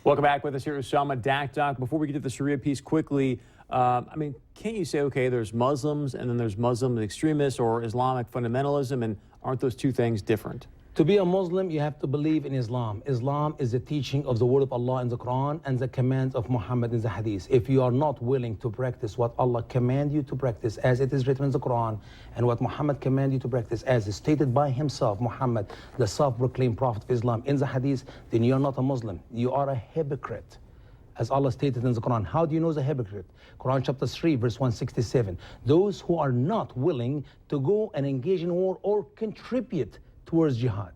Welcome back with us here, Usama, Dakdok. Before we get to the Sharia piece quickly, can't you say, okay, there's Muslims and then there's Muslim extremists or Islamic fundamentalism, and aren't those two things different? To be a Muslim, you have to believe in Islam. Islam is the teaching of the word of Allah in the Quran and the commands of Muhammad in the Hadith. If you are not willing to practice what Allah command you to practice as it is written in the Quran, and what Muhammad command you to practice as is stated by himself, Muhammad, the self-proclaimed prophet of Islam in the Hadith, then you are not a Muslim. You are a hypocrite. As Allah stated in the Quran. How do you know the hypocrite? Quran chapter 3, verse 167. Those who are not willing to go and engage in war or contribute towards jihad.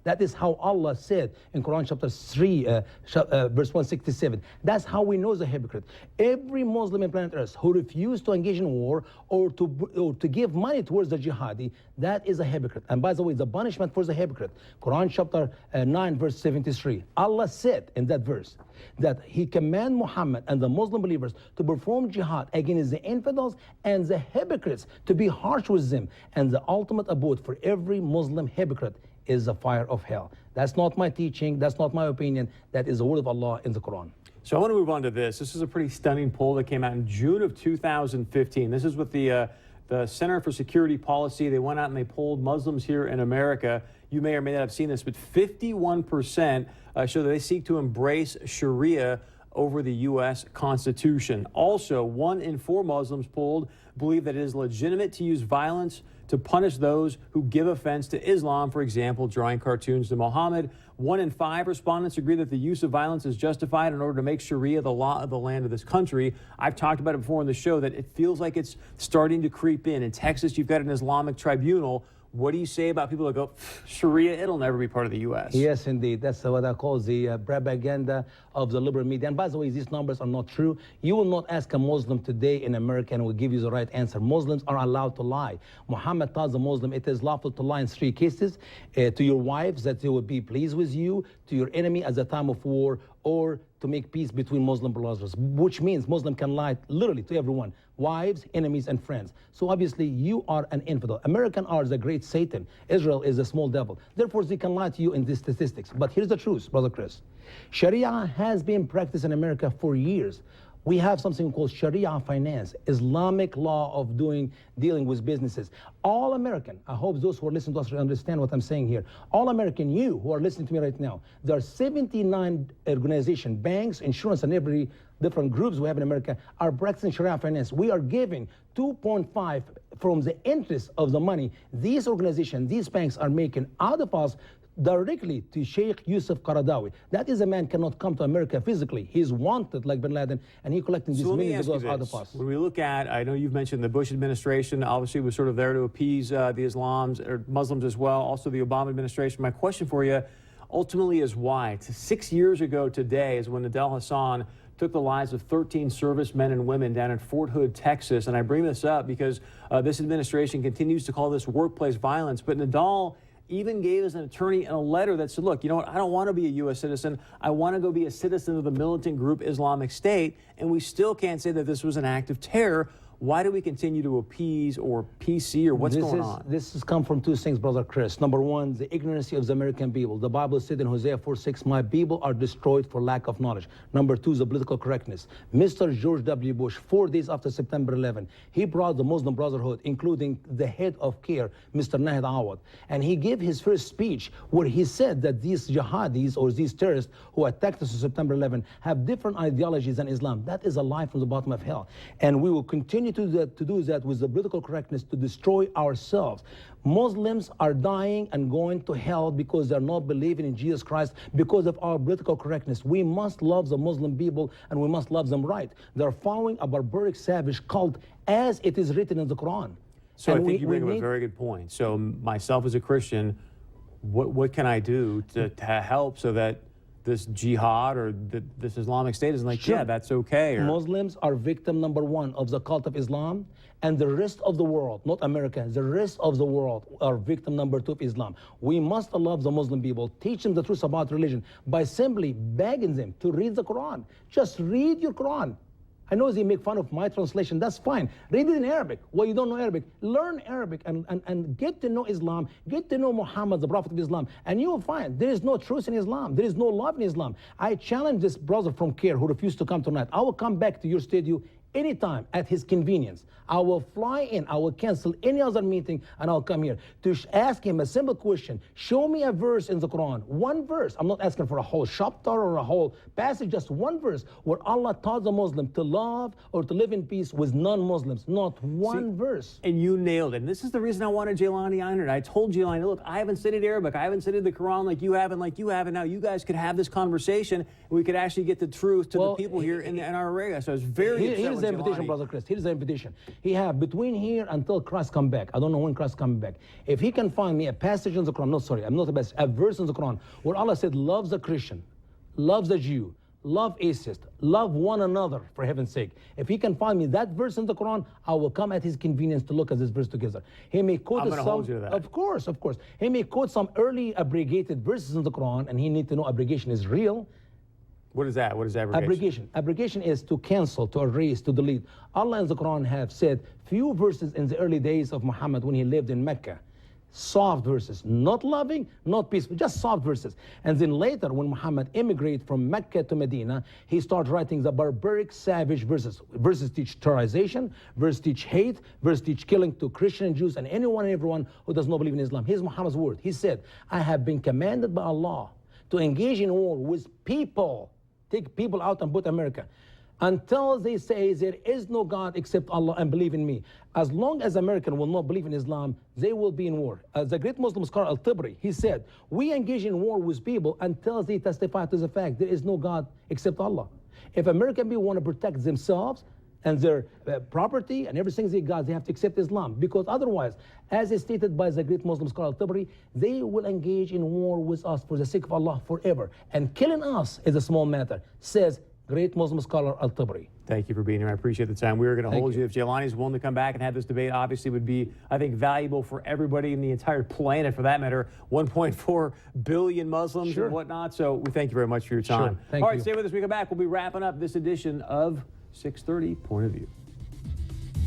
That is how Allah said in Quran chapter 3, verse 167. That's how we know the hypocrite. Every Muslim in planet Earth who refused to engage in war or to give money towards the jihadi, that is a hypocrite. And by the way, the punishment for the hypocrite, Quran chapter 9, verse 73. Allah said in that verse that He command Muhammad and the Muslim believers to perform jihad against the infidels and the hypocrites, to be harsh with them. And the ultimate abode for every Muslim hypocrite is the fire of hell. That's not my teaching, that's not my opinion, that is the word of Allah in the Quran. So I want to move on to this. This is a pretty stunning poll that came out in June of 2015. This is with the Center for Security Policy. They went out and they polled Muslims here in America. You may or may not have seen this, but 51% show that they seek to embrace Sharia over the U.S. Constitution. Also, 1 in 4 Muslims polled believe that it is legitimate to use violence to punish those who give offense to Islam, for example, drawing cartoons to Muhammad. 1 in 5 respondents agree that the use of violence is justified in order to make Sharia the law of the land of this country. I've talked about it before on the show that it feels like it's starting to creep in. In Texas, you've got an Islamic tribunal. What do you say about people that go, Sharia, it'll never be part of the U.S.? Yes, indeed. That's what I call the propaganda of the liberal media. And by the way, these numbers are not true. You will not ask a Muslim today in America and will give you the right answer. Muslims are allowed to lie. Muhammad tells a Muslim it is lawful to lie in 3 cases. To your wives, that they will be pleased with you. To your enemy at the time of war, or to make peace between Muslim brothers, which means Muslim can lie literally to everyone, wives, enemies, and friends. So obviously you are an infidel. American are the great Satan. Israel is a small devil. Therefore, they can lie to you in these statistics. But here's the truth, Brother Chris. Sharia has been practiced in America for years. We have something called Sharia finance, Islamic law of dealing with businesses. All American, I hope those who are listening to us understand what I'm saying here. All American, you who are listening to me right now, there are 79 organizations, banks, insurance, and every different groups we have in America are practicing Sharia finance. We are giving 2.5 from the interest of the money these organizations, these banks are making out of us directly to Sheikh Yusuf Qaradawi. That is a man cannot come to America physically. He's wanted like Bin Laden, and he's collecting these millions of dollars out of us. When we look at, I know you've mentioned the Bush administration, obviously was sort of there to appease the Islams or Muslims as well, also the Obama administration. My question for you ultimately is why? 6 years ago today is when Nadal Hassan took the lives of 13 servicemen and women down in Fort Hood, Texas. And I bring this up because this administration continues to call this workplace violence, but Nadal even gave us an attorney in a letter that said, look, you know what, I don't want to be a U.S. citizen. I want to go be a citizen of the militant group Islamic State, and we still can't say that this was an act of terror. Why do we continue to appease or PC or what's going on? This has come from 2 things, Brother Chris. Number 1, the ignorance of the American people. The Bible said in Hosea 4:6, my people are destroyed for lack of knowledge. Number 2, the political correctness. Mr. George W. Bush, 4 days after September 11, he brought the Muslim Brotherhood, including the head of CARE, Mr. Nahid Awad, and he gave his first speech where he said that these jihadis or these terrorists who attacked us on September 11 have different ideologies than Islam. That is a lie from the bottom of hell. And we will continue to do that with the political correctness to destroy ourselves. Muslims are dying and going to hell because they're not believing in Jesus Christ because of our political correctness. We must love the Muslim people and we must love them right. They're following a barbaric, savage cult as it is written in the Quran. So I think you bring up a very good point. So myself as a Christian, what can I do to help so that this jihad or this Islamic State is like, yeah, that's okay? Or Muslims are victim number 1 of the cult of Islam, and the rest of the world, not America, the rest of the world are victim number 2 of Islam. We must love the Muslim people, teach them the truth about religion by simply begging them to read the Quran. Just read your Quran. I know they make fun of my translation. That's fine. Read it in Arabic. Well, you don't know Arabic. Learn Arabic and get to know Islam. Get to know Muhammad, the Prophet of Islam. And you will find there is no truth in Islam. There is no love in Islam. I challenge this brother from CARE who refused to come tonight. I will come back to your studio anytime at his convenience. I will fly in, I will cancel any other meeting, and I'll come here to ask him a simple question. Show me a verse in the Quran, one verse. I'm not asking for a whole chapter or a whole passage, just one verse where Allah taught the Muslim to love or to live in peace with non-Muslims. Not one verse. And you nailed it. And this is the reason I wanted Jailani on it. I told Jailani, look, I haven't studied Arabic. I haven't studied the Quran like you have, and now you guys could have this conversation, and we could actually get the truth to the people here in our area. So I was very upset Here's the invitation, Brother Chris. Here's the invitation. He have between here until Christ come back. I don't know when Christ come back. If he can find me a passage in the Quran, no, sorry, I'm not a passage, a verse in the Quran where Allah said, loves the Christian, loves the Jew, love atheist, love one another, for heaven's sake. If he can find me that verse in the Quran, I will come at his convenience to look at this verse together. He may quote hold you to that. Of course. He may quote some early abrogated verses in the Quran, and he need to know abrogation is real. What is that? What is abrogation? Abrogation is to cancel, to erase, to delete. Allah in the Quran have said few verses in the early days of Muhammad when he lived in Mecca. Soft verses, not loving, not peaceful, just soft verses. And then later when Muhammad immigrated from Mecca to Medina, he started writing the barbaric, savage verses. Verses teach terrorization, verses teach hate, verses teach killing to Christian and Jews and anyone and everyone who does not believe in Islam. Here's Muhammad's word. He said, I have been commanded by Allah to engage in war with people. Take people out and put America. Until they say there is no God except Allah and believe in me. As long as Americans will not believe in Islam, they will be in war. The great Muslim scholar Al-Tabari, he said, we engage in war with people until they testify to the fact there is no God except Allah. If American people want to protect themselves and their property and everything they got, they have to accept Islam. Because otherwise, as is stated by the great Muslim scholar Al-Tabari, they will engage in war with us for the sake of Allah forever. And killing us is a small matter, says great Muslim scholar Al-Tabari. Thank you for being here. I appreciate the time. We were going to hold you. If Jailani is willing to come back and have this debate, obviously would be, I think, valuable for everybody in the entire planet, for that matter. 1.4 billion Muslims and whatnot. So we thank you very much for your time. Thank All right, you. stay with us. We come back. We'll be wrapping up this edition of 630 Point of View.